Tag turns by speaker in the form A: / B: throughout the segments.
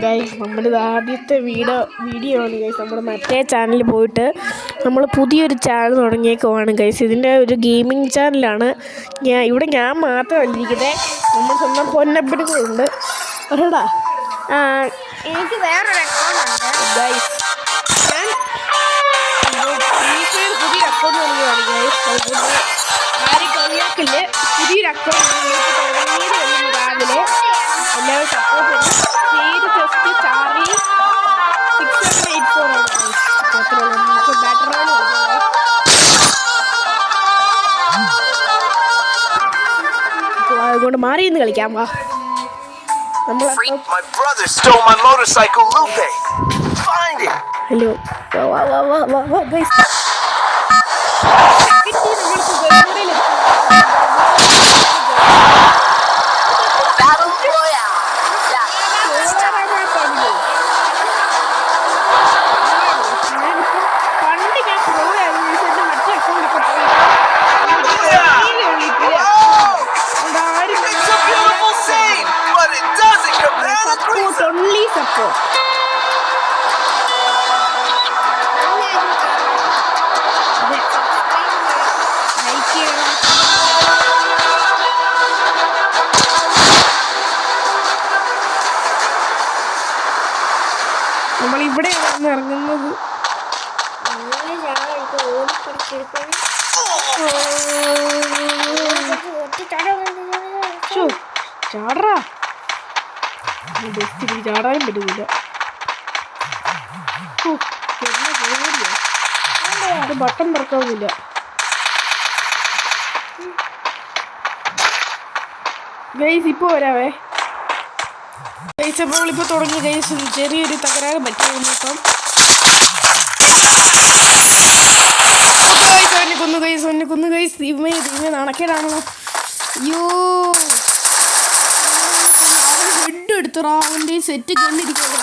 A: Guys നമ്മളിത് ആദ്യത്തെ video ആണ് ഗൈസ്. നമ്മുടെ മറ്റേ ചാനലിൽ പോയിട്ട് നമ്മൾ പുതിയൊരു ചാനൽ തുടങ്ങിയേക്കുവാണ് ഗൈസ്. ഇതിൻ്റെ ഒരു ഗെയിമിംഗ് ചാനലാണ്. ഞാൻ മാത്രമല്ല ഇരിക്കുന്നത്, നമ്മൾ സ്വന്തം പൊന്നപ്പനുകളുണ്ട്. പറയടാ,
B: എനിക്ക് വേറൊരു അക്കൗണ്ട്
A: ഗൈസ്. ഞാൻ പുതിയൊരു അക്കൗണ്ട് തുടങ്ങിയതാണ് ഗൈസ്. അതുകൊണ്ട് ആരും കളിയാക്കില്ല. പുതിയൊരു അക്കൗണ്ട് തുടങ്ങിയത് രാവിലെ എല്ലാവരും സപ്പോർട്ട് ചെയ്യും. പേര് ജസ്റ്റ് ചാർലി 6784 ആണ്. നമുക്ക് ബാറ്റർ റോൾ അതുകൊണ്ട് മാറി നിന്ന് കളിക്കാം. വാ, ഹലോ ഗൈസ്. Only support. നമ്മൾ ഇവിടെയാണ് ഇറങ്ങുന്നത്. ചാടറാ, ചാടാനും പറ്റുന്നില്ല. അത് ബട്ടൺ തുറക്കാവുന്നില്ല. ഗൈസ് ഇപ്പോൾ വരാവേ ഗൈസ്. അപ്പോൾ ഇപ്പോൾ തുടങ്ങി ഗൈസ്. ചെറിയൊരു തകരാറ് പറ്റിയിരുന്നു. ഇപ്പം അവനെ കൊന്നു ഗൈസ്. ഇവനെ നടക്കേടാണോ? അയ്യോ, ഹെഡ് എടുത്തറാ. അവൻ്റെ സെറ്റ് കണ്ടിരിക്കുന്നു.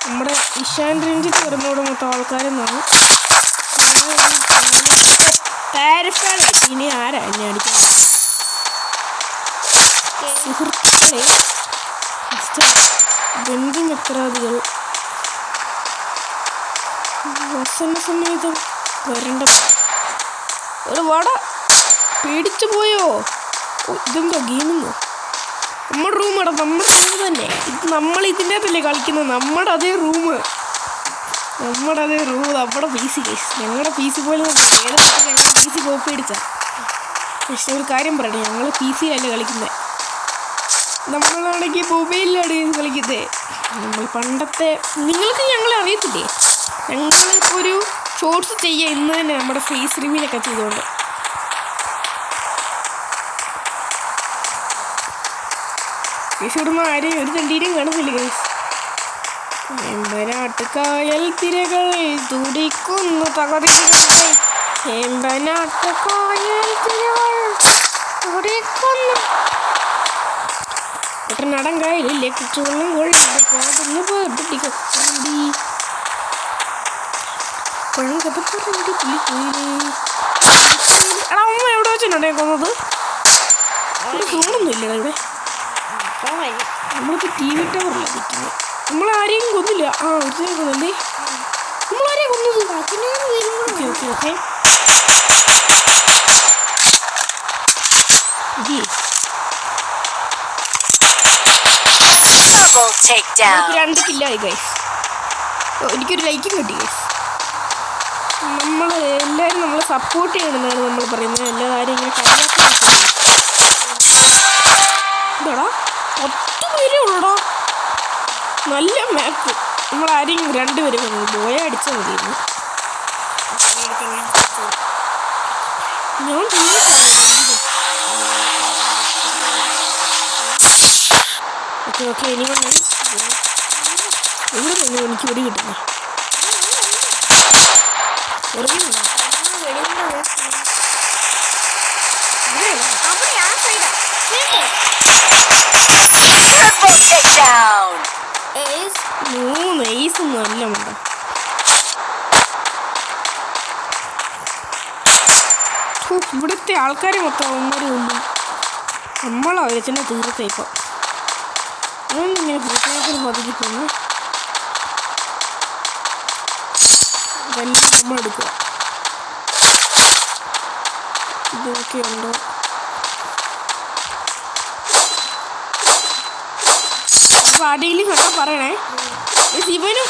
A: നമ്മുടെ ഇഷാൻ രഞ്ജിത്ത് വരുന്നതോടെ മൊത്തം ആൾക്കാരെന്നാണ്. ഇനി ആരാ എന്നെ അടിക്കുന്നത്? സുഹൃത്തുക്കളെ, ബന്ധുമിത്രാദികൾ, വസന സമേതം വരണ്ട. ഒരു വട പേടിച്ചു പോയോ? ഇതെന്തോ ഗെയിമിങ്ങോ? നമ്മുടെ റൂമാടാ, നമ്മുടെ റൂം തന്നെ. ഇത് നമ്മൾ ഇതിൻ്റെ അകത്തല്ലേ കളിക്കുന്നത്. നമ്മുടെ അതേ റൂം, നമ്മുടെ പി സി കേസ്. ഞങ്ങളുടെ പി സി പോലെ ഞങ്ങളുടെ പി സി കോപ്പി അടിച്ചാൽ. പക്ഷെ ഒരു കാര്യം പറയട്ടെ, ഞങ്ങൾ പി സിയിലല്ലേ കളിക്കുന്നത്. നമ്മളാണെങ്കിൽ മൊബൈലിലാണ് കളിക്കുന്നത്. നമ്മൾ പണ്ടത്തെ, നിങ്ങൾക്ക് ഞങ്ങളെ അറിയത്തില്ലേ? ഞങ്ങളിപ്പോൾ ഒരു ഷോർട്സ് ചെയ്യുക ഇന്ന് തന്നെ, നമ്മുടെ ഫേസ് റിവീലൊക്കെ ചെയ്തുകൊണ്ട്. കേസ് ഇവിടുന്ന് ആരെയും ഒരു തണ്ടീരെയും കാണുന്നില്ല കേസ്. എമ്പനാട്ടുകായൽ തിരകൾ തുടിക്കുന്നു തകർക്കുന്നു. എമ്പനാട്ടുകായൽ തിരകൾ തുടിക്കുന്നു. കുട്ടനാടൻ കായലില്ലേ കുച്ചുവെള്ളം കൊഴിഞ്ഞു പാടുന്നു പാട്ടിക്കൂടി പഴം കഥപ്പറണ്ടി പുലിക്കുയിലേ. എടാ, അമ്മ എവിടെ വെച്ചിട്ടുണ്ടേ കൊന്നത്? ഇവിടെ ഫോണൊന്നും ഇല്ലടാ. ഇവിടെ നമ്മളിപ്പോൾ ടി വി ടവറിലാണ് നിൽക്കുന്നത്. നമ്മളാരെയും കൊന്നില്ല. ഒരുത്തനെ കൊന്നല്ലേ? നമ്മളാരെയും കൊന്നത്? ഓക്കെ രണ്ട് കില്ലായി ഗൈസ്. എനിക്കൊരു ലൈക്കും കിട്ടി ഗൈസ്. എല്ലാവരും നമ്മളെ സപ്പോർട്ട് ചെയ്യണമെന്നാണ് നമ്മൾ പറയുന്നത്. എല്ലാ കാര്യം ഇങ്ങനെ കളിയാക്കാൻ എന്താടാ, 10 പേരേ ഉള്ളൂടാ. നല്ല മാപ്പ്. നമ്മളാരെയും 2 പേര് കൊന്നത്. ബോയ അടിച്ചാൽ മതിയായിരുന്നു. ഞാൻ ഓക്കെ ഇനി വന്നു. എവിടെ നിന്ന് എനിക്ക് വെടി കിട്ടുന്നു? 3 ഏസ് ഒന്നും അല്ല മണ്ട. ഇവിടുത്തെ ആൾക്കാർ മൊത്തം അവന്മാർ ഒന്നും നമ്മളാ വെച്ചെന്നെ തീർത്തേ ഇപ്പം. അതൊന്നിങ്ങനെ ഭൂത്തിനകത്തിൽ പതിപ്പിക്കുന്നു. ഇതെല്ലാം നമ്മളെടുക്കുക. ഇതൊക്കെ ഉണ്ടോ? അപ്പോൾ അടിയിലും കണ്ടാൽ പറയണേ. ശിവനും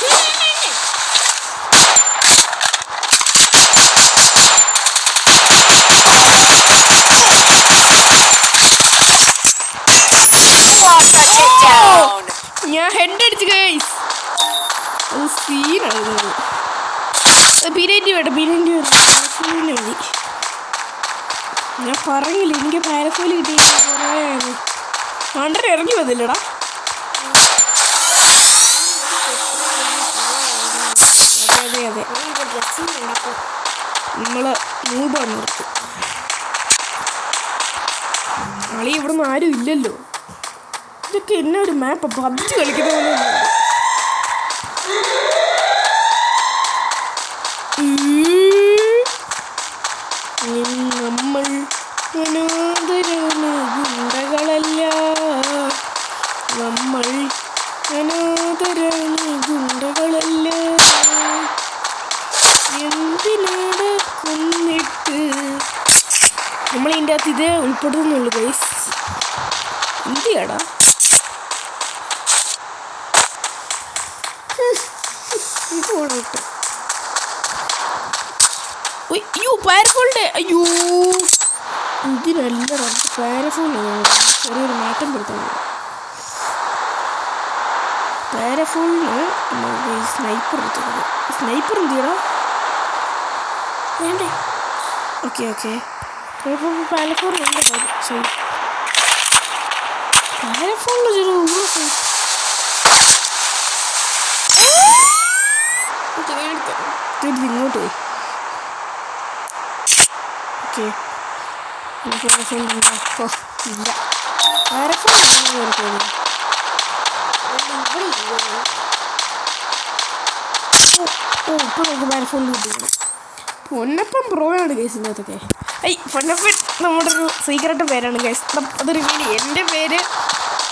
A: ഞാൻ ഹെഡ് അടിച്ചു ഗൈസ്. അത് സീനായിരുന്നു. ബിരിയാണി വേണ്ട, ബിരിയാണി മതി. ഞാൻ പറഞ്ഞില്ല എനിക്ക് പാരഫോല് കിട്ടിയിട്ട് കുറേ മണ്ടര ഇറങ്ങി വന്നില്ലടാ. അതെ അതെ നമ്മള് മൂബാണ് നിർത്തി. കളി ഇവിടെ നിന്ന് ആരും ഇല്ലല്ലോ. ഇതൊക്കെ എന്നെ ഒരു മാപ്പ് പബ്ജി കളിക്കുന്ന പോലെ നമ്മൾ ഗുണ്ടകളല്ല, നമ്മൾ ഗുണ്ടകളല്ല. എന്തിനാണ് കൊന്നിട്ട് നമ്മളിതിൻ്റെ അകത്ത് ഇതേ ഉൾപ്പെടുത്തുന്നുള്ളൂ ഗൈസ്. എന്തിയാടാ പോണോട്ട്. അയ്യോ പാരഫോളിൻ്റെ അയ്യോ ഇതിനല്ല നമുക്ക് പാരഫോളിന് ചെറിയൊരു മാറ്റം പെടുത്താൻ. പാരഫോളിന് സ്നൈപ്പർ എടുത്തത്. സ്നൈപ്പർ എന്തിയടാ വേണ്ടേ? ഓക്കെ ഓക്കെ പാരഫോണിലുണ്ട്. ശരി പാരഫോണിൽ ചെറിയ ഇങ്ങോട്ട് പോയി. ഓക്കെ പാരഫോൺ ഇല്ല. പാരഫോൺ തോന്നുന്നു. ഇപ്പൊ നമുക്ക് പാരഫോണിൽ കിട്ടിക്കണം. പൊന്നപ്പൻ പ്രോയാണ് കേസിൻ്റെ അകത്തൊക്കെ. പൊന്നപ്പൻ നമ്മുടെ ഒരു സീക്രട്ട് പേരാണ് കേസ്. അതൊരു വീഡിയോ. എൻ്റെ പേര്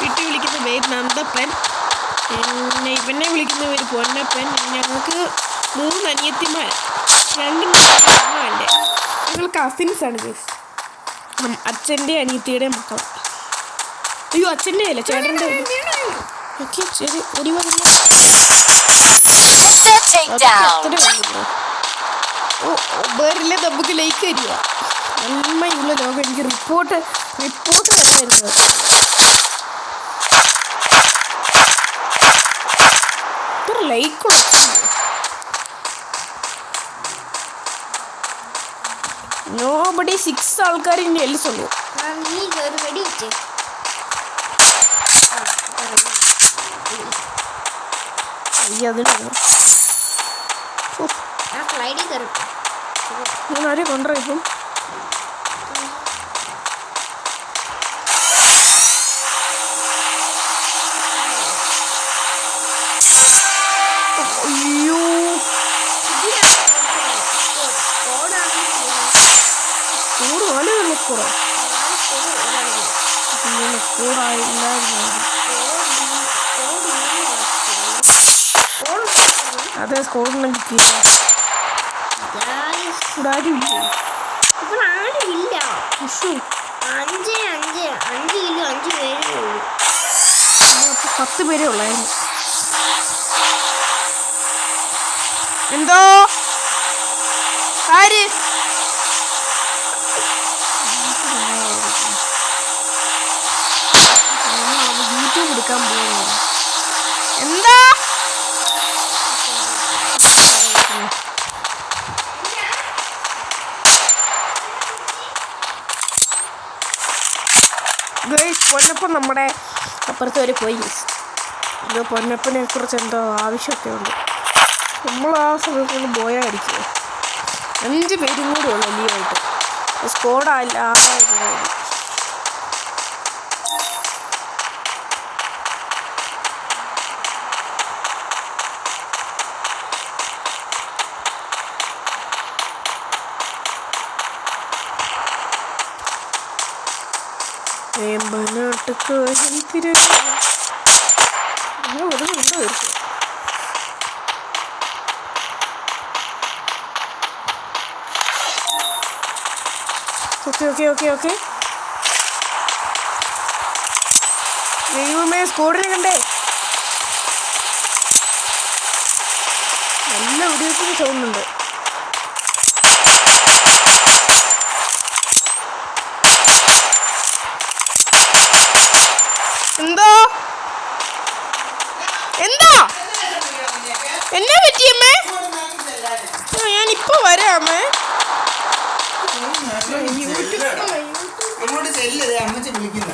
A: വീട്ടിൽ വിളിക്കുന്ന പേര് നന്ദപ്പൻ, ഇവനെ വിളിക്കുന്ന പേര് പൊന്നപ്പൻ. ഞങ്ങൾക്ക് 3 അനിയത്തിമാർ, 2 എൻ്റെ. ഞങ്ങൾ കസിൻസാണ് കേസ്. അച്ഛൻ്റെ അനിയത്തിയുടെ മക്കളാണ്. അയ്യോ അച്ഛൻ്റെ അല്ല ചേട്ടൻ്റെ. ഓക്കെ ശരി ഒരു വേറില്ല നമുക്ക് ലൈക്ക് തരിക. നന്മയുള്ള ലോകം. എനിക്ക് റിപ്പോർട്ട് തന്നെയായിരുന്നു. ഇത്ര ലൈക്കുള്ള നോബഡി 6 ആൾക്കാർ ഇനി എല്ലിസുള്ളൂ. ആരെ കൊണ്ടുവരാം ഇപ്പം. അയ്യോ സ്കൂൾ ആളുകളല്ല സ്കൂളോ സ്കൂളായില്ല. അതെ സ്കൂളിനെ കിട്ടിയില്ല. ഇവിടെ ആരുമില്ലേ?
B: ഇപ്പോൾ ആരുമില്ല. 5 കിലോ 5 പേരേ ഉള്ളൂ.
A: അപ്പോൾ 10 പേരേ ഉള്ളായിരുന്നു. എന്തോ ആര് യൂട്യൂബ് എടുക്കാൻ പോകുന്നു. എന്താ പൊന്നപ്പൻ നമ്മുടെ അപ്പുറത്ത് വരെ പോയി. ഇത് പൊന്നപ്പനെ കുറിച്ച് എന്തോ ആവശ്യമൊക്കെ ഉണ്ട്. നമ്മൾ ആ സമയത്തൊന്ന് പോയായിരിക്കും. 5 പേരും കൂടെ ഉള്ളു ലീവായിട്ട്. സ്കോഡല്ല ആളായിരുന്നു. ഓക്കെ ദൈവമേ സ്കോഡിനെ കണ്ടേ നല്ല വെടിവെപ്പിന് സൗണ്ട് ഉണ്ട് എന്താ എന്നാ പറ്റിയമ്മേ ഞാനിപ്പോ വരാമേ
C: അങ്ങോട്ട് ചെല്ലരുത് അമ്മച്ചി വിളിക്കുന്ന